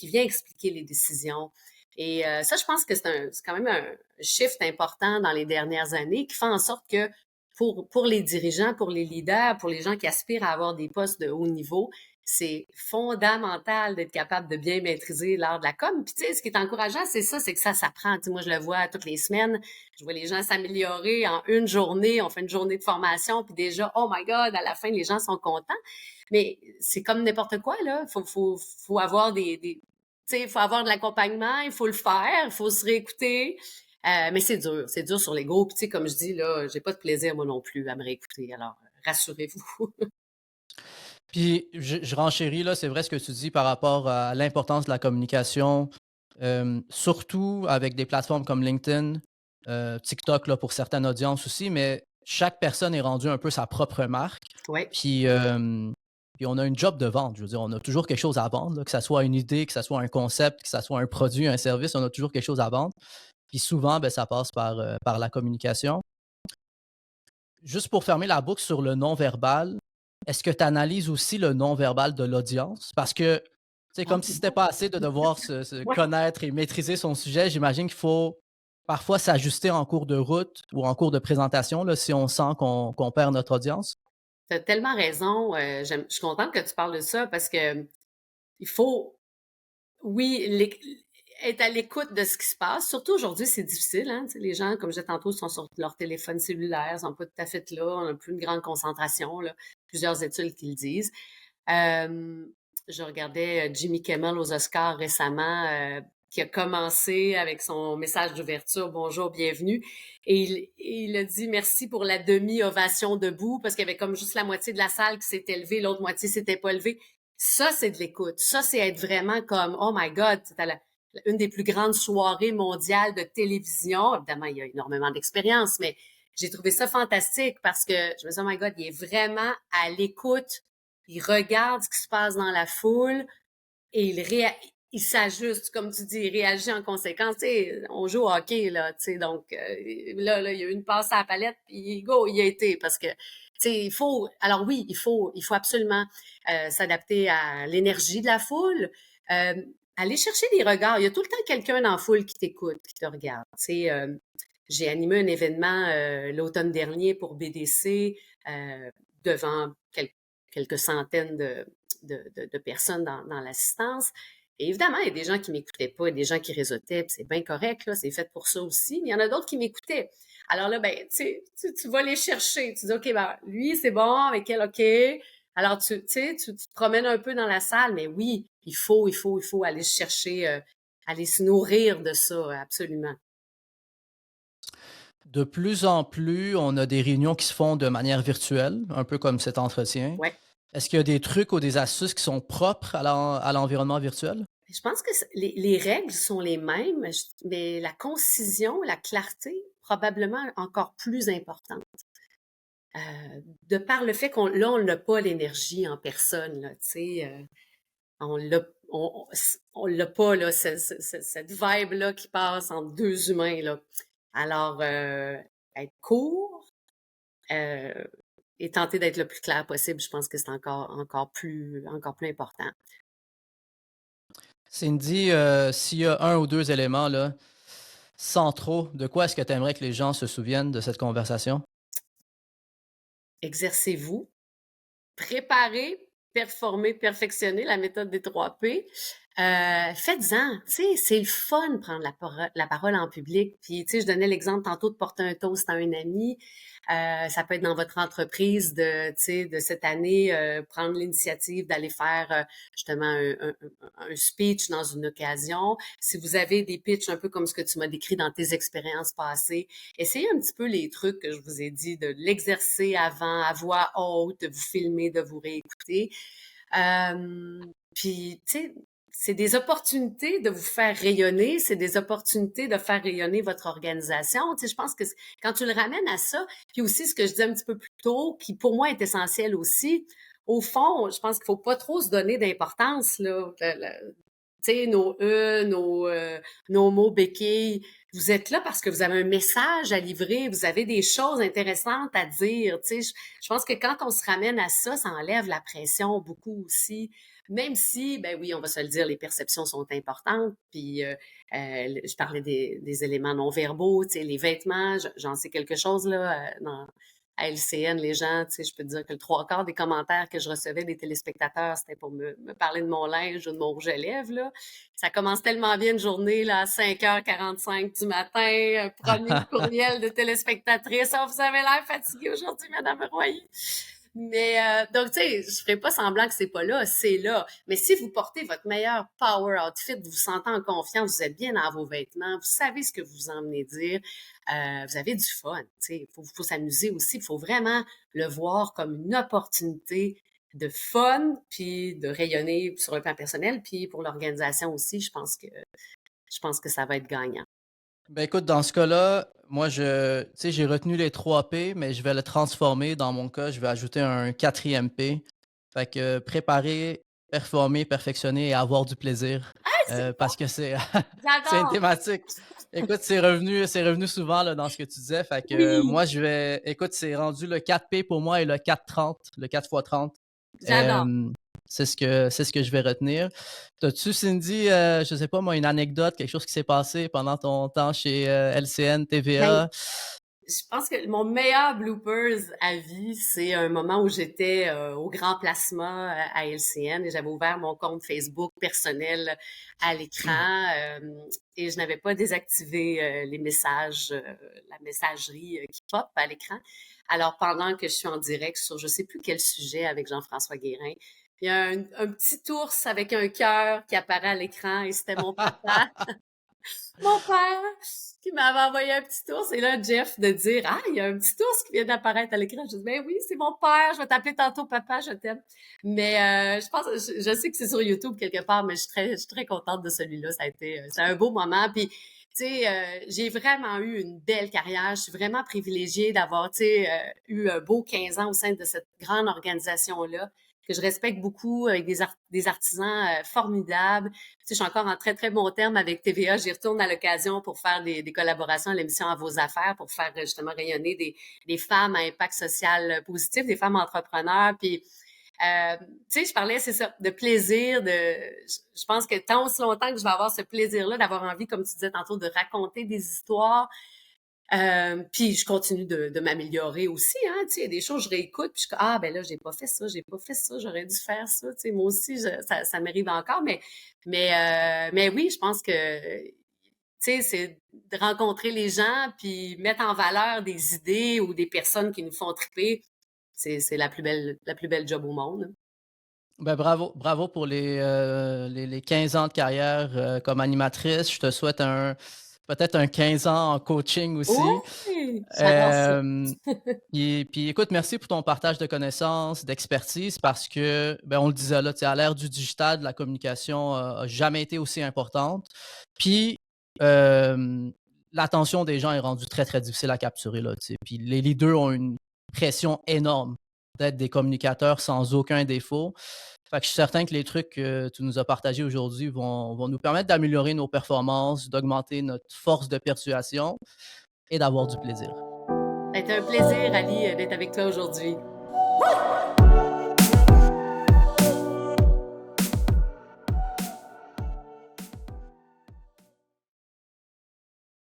vient expliquer les décisions. Et ça, je pense que c'est quand même un shift important dans les dernières années qui fait en sorte que pour les dirigeants, pour les leaders, pour les gens qui aspirent à avoir des postes de haut niveau, c'est fondamental d'être capable de bien maîtriser l'art de la com. Puis tu sais, ce qui est encourageant, c'est ça, c'est que ça s'apprend. Tu sais, moi, je le vois toutes les semaines. Je vois les gens s'améliorer en une journée. On fait une journée de formation, puis déjà, oh my God, à la fin, les gens sont contents. Mais c'est comme n'importe quoi, là. Faut avoir tu sais, il faut avoir de l'accompagnement, il faut le faire, il faut se réécouter. Mais c'est dur sur l'ego. Puis tu sais, comme je dis, là, j'ai pas de plaisir, moi non plus, à me réécouter. Alors, rassurez-vous. Puis je renchéris là, c'est vrai ce que tu dis par rapport à l'importance de la communication, surtout avec des plateformes comme LinkedIn, TikTok là, pour certaines audiences aussi, mais chaque personne est rendue un peu sa propre marque. Oui, Puis, puis on a une job de vente. Je veux dire, on a toujours quelque chose à vendre, là, que ça soit une idée, que ça soit un concept, que ça soit un produit, un service, on a toujours quelque chose à vendre. Puis souvent, ben, ça passe par la communication. Juste pour fermer la boucle sur le non-verbal, est-ce que tu analyses aussi le non-verbal de l'audience? Parce que, c'est comme si c'était pas assez de devoir se ouais. connaître et maîtriser son sujet. J'imagine qu'il faut parfois s'ajuster en cours de route ou en cours de présentation là, si on sent qu'on perd notre audience. Tu as tellement raison. Je suis contente que tu parles de ça parce que il faut, oui, être à l'écoute de ce qui se passe. Surtout aujourd'hui, c'est difficile. Hein? Tu sais, les gens, comme je disais tantôt, sont sur leur téléphone cellulaire, sont pas tout à fait là, on n'a plus une grande concentration. Là. Plusieurs études qui le disent. Euh, je regardais Jimmy Kimmel aux Oscars récemment, qui a commencé avec son message d'ouverture, bonjour, bienvenue. Et il a dit merci pour la demi-ovation debout, parce qu'il y avait comme juste la moitié de la salle qui s'était levée, l'autre moitié s'était pas levée. Ça, c'est de l'écoute. Ça, c'est être vraiment comme, oh my God, c'est une des plus grandes soirées mondiales de télévision. Évidemment, il y a énormément d'expérience, mais j'ai trouvé ça fantastique parce que je me suis dit, oh my God, il est vraiment à l'écoute. Il regarde ce qui se passe dans la foule et il s'ajuste, comme tu dis, il réagit en conséquence. Tu sais, on joue au hockey, là, tu sais, donc là, il y a eu une passe à la palette, puis go, il y a été, parce que, tu sais, alors oui, il faut absolument s'adapter à l'énergie de la foule, euh, aller chercher des regards. Il y a tout le temps quelqu'un dans la foule qui t'écoute, qui te regarde. Tu sais, j'ai animé un événement l'automne dernier pour BDC devant quelques centaines de personnes dans l'assistance. Et évidemment, il y a des gens qui m'écoutaient pas, des gens qui réseautaient, puis c'est bien correct, là, c'est fait pour ça aussi, mais il y en a d'autres qui m'écoutaient. Alors là, ben, tu vas les chercher. Tu dis, OK, ben, lui, c'est bon, avec elle, OK. Alors, tu te promènes un peu dans la salle, mais oui, il faut aller chercher, aller se nourrir de ça, absolument. De plus en plus, on a des réunions qui se font de manière virtuelle, un peu comme cet entretien. Ouais. Est-ce qu'il y a des trucs ou des astuces qui sont propres à l'environnement virtuel? Je pense que les règles sont les mêmes, mais la concision, la clarté, probablement encore plus importante. De par le fait on n'a pas l'énergie en personne, là, tu sais, on l'a, on l'a pas, là, cette vibe-là qui passe entre deux humains, là. Alors, être court, euh, et tenter d'être le plus clair possible, je pense que c'est encore plus important. Cindy, s'il y a un ou deux éléments là, centraux, de quoi est-ce que tu aimerais que les gens se souviennent de cette conversation? Exercez-vous, préparez, performez, perfectionnez la méthode des 3 P. Faites-en, tu sais, c'est le fun de prendre la parole en public. Puis, tu sais, je donnais l'exemple tantôt de porter un toast à un ami. Ça peut être dans votre entreprise de, tu sais, de cette année, prendre l'initiative d'aller faire justement un speech dans une occasion. Si vous avez des pitchs un peu comme ce que tu m'as décrit dans tes expériences passées, essayez un petit peu les trucs que je vous ai dit, de l'exercer avant, à voix haute, de vous filmer, de vous réécouter. Puis, tu sais, c'est des opportunités de vous faire rayonner, c'est des opportunités de faire rayonner votre organisation. Tu sais, je pense que quand tu le ramènes à ça, puis aussi ce que je disais un petit peu plus tôt, qui pour moi est essentiel aussi, au fond, je pense qu'il faut pas trop se donner d'importance, là. Tu sais, nos nos mots béquilles. Vous êtes là parce que vous avez un message à livrer, vous avez des choses intéressantes à dire. Tu sais, je pense que quand on se ramène à ça, ça enlève la pression beaucoup aussi. Même si, ben oui, on va se le dire, les perceptions sont importantes. Puis, je parlais des éléments non verbaux, tu sais, les vêtements, j'en sais quelque chose là à LCN, les gens, tu sais, je peux te dire que le 3 quarts des commentaires que je recevais des téléspectateurs, c'était pour me parler de mon linge ou de mon rouge à lèvres, là. Ça commence tellement bien une journée, là, à 5h45 du matin, un premier courriel de téléspectatrice. Oh, vous avez l'air fatiguée aujourd'hui, Madame Royer. Mais donc, tu sais, je ferai pas semblant que c'est pas là, c'est là. Mais si vous portez votre meilleur power outfit, vous vous sentez en confiance, vous êtes bien dans vos vêtements, vous savez ce que vous emmenez dire, vous avez du fun. Tu sais, faut s'amuser aussi. Il faut vraiment le voir comme une opportunité de fun, puis de rayonner sur le plan personnel, puis pour l'organisation aussi. Je pense que ça va être gagnant. Ben écoute, dans ce cas-là, moi, tu sais, j'ai retenu les 3 P, mais je vais le transformer. Dans mon cas, je vais ajouter un quatrième P. Fait que préparer, performer, perfectionner et avoir du plaisir. Parce que c'est c'est une J'adore. thématique. Écoute, c'est revenu souvent là, dans ce que tu disais. Fait que Oui, moi, écoute, c'est rendu le 4P pour moi et le 4-30, le 4 x 30. j'adore. C'est ce que je vais retenir. T'as-tu, Cindy, je sais pas moi, une anecdote, quelque chose qui s'est passé pendant ton temps chez LCN, Ben, TVA? je pense que mon meilleur bloopers à vie, c'est un moment où j'étais au grand placement à LCN et j'avais ouvert mon compte Facebook personnel à l'écran et je n'avais pas désactivé les messages, la messagerie qui pop à l'écran. Alors pendant que je suis en direct sur je sais plus quel sujet avec Jean-François Guérin, il y a un petit ours avec un cœur qui apparaît à l'écran et c'était mon papa. Mon père qui m'avait envoyé un petit ours. Et là, Jeff de dire, ah, il y a un petit ours qui vient d'apparaître à l'écran. Je dis, ben oui, c'est mon père. Je vais t'appeler tantôt, papa, je t'aime. Mais je pense, je sais que c'est sur YouTube quelque part, mais je suis très contente de celui-là. Ça a été, c'est un beau moment. Puis, tu sais, j'ai vraiment eu une belle carrière. Je suis vraiment privilégiée d'avoir, tu sais, eu un beau 15 ans au sein de cette grande organisation-là que je respecte beaucoup, avec des artisans formidables. Tu sais, je suis encore en très, très bon terme avec TVA. J'y retourne à l'occasion pour faire des collaborations à l'émission À vos affaires, pour faire justement rayonner des femmes à impact social positif, des femmes entrepreneurs. Puis Tu sais, je parlais, c'est ça, de plaisir, je pense que tant aussi longtemps que je vais avoir ce plaisir-là, d'avoir envie, comme tu disais tantôt, de raconter des histoires, puis je continue de m'améliorer aussi, hein, tu sais, il y a des choses je réécoute, puis je suis comme, ah ben là, j'ai pas fait ça, j'aurais dû faire ça, tu sais, moi aussi, ça m'arrive encore, mais oui, je pense que, tu sais, c'est de rencontrer les gens, puis mettre en valeur des idées ou des personnes qui nous font triper, c'est la plus belle job au monde. Ben, bravo, bravo pour les 15 ans de carrière comme animatrice. Je te souhaite peut-être un 15 ans en coaching aussi. Oui, j'adore ça. Euh, puis écoute, merci pour ton partage de connaissances, d'expertise, parce que, ben, on le disait là, tu sais, à l'ère du digital, la communication a jamais été aussi importante. Puis, euh, l'attention des gens est rendue très, très difficile à capturer, là, tu sais. Puis les leaders ont une pression énorme d'être des communicateurs sans aucun défaut. Fait que je suis certain que les trucs que tu nous as partagés aujourd'hui vont nous permettre d'améliorer nos performances, d'augmenter notre force de persuasion et d'avoir du plaisir. Ça a été un plaisir, Ali, d'être avec toi aujourd'hui.